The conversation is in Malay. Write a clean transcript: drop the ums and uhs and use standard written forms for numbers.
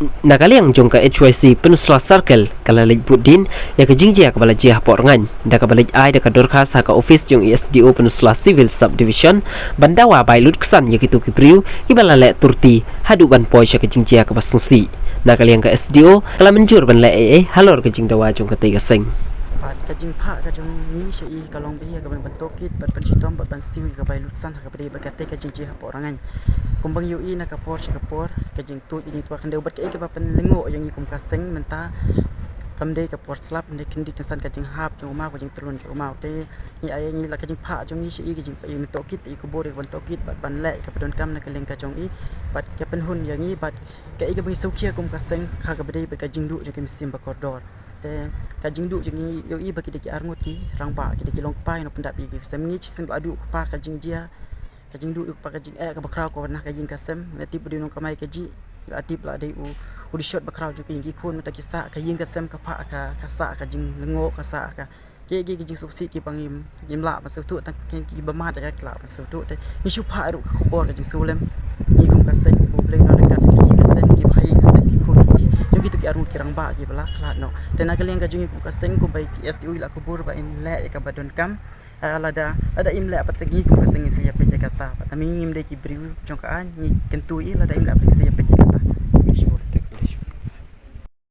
Nakaliang jong ka HYC penusla circle kala Budin ya ke jingjia kepala jia porangan da kabalik ai da kadorka sa ka office jong SDO penusla civil subdivision bandawa bai lut kesan ya kitu kipriu kibala le turti hadu ban poi sya ke jingjia ka basungsi nakaliang ka SDO kala menjur ban le halor ke jingdawa jong ka tiga seng Pat kajing pak kajong ni syai kalong biya kabang bentokit pat pensitom pat pensiwi kabai lutsan hakapri bakate kajing jia porangan kumbang UI na kapor syakapor kajing tu kajing tua kandeu bat kai ka pen lengo yang ikum kaseng menta kamde kapor slap ne kindi tensan kajing hap jong ma kajing telun jong ma te ni ay ni la kajing pak jong ni syai kajing pai mentokit i kubor bentokit pat ban le ka pedon kam na keleng kajong i pat ka pen hun yang i pat kai ka bang saukia kum kaseng kha ka bade kajing du jong sim bakordor kajing du jeng yo i bagi deki arnguti rangba ki deki long pai no pendak bi semngi sim adu pa kajing jia kajing du pa kajing ka bakrau ko na kajing kasem lati budi no kamai kaji atip la dei u di shot bakrau ju ki kun ta kisa kajing kasem ka pa ka kasa kajing lengo kasa ka ki kajing suksi ki pangim jimla masu tu ta ki bamat ka kla masu tu te ni shu pa ru khobor kajing sulem ni kum kasem bu play no dekat kajing kasem ki bhai kasem ki kun ki jung ki arung kirang ba ki bala khlat no tena kaleng ka jung ku kaseng ku bai STU la kubur ba in le ka badon kam ada imle apa tegi ku kaseng isi ya pe kata tapi ngim de ki briu jong ka an ni kentu i la da imle apa isi ya pe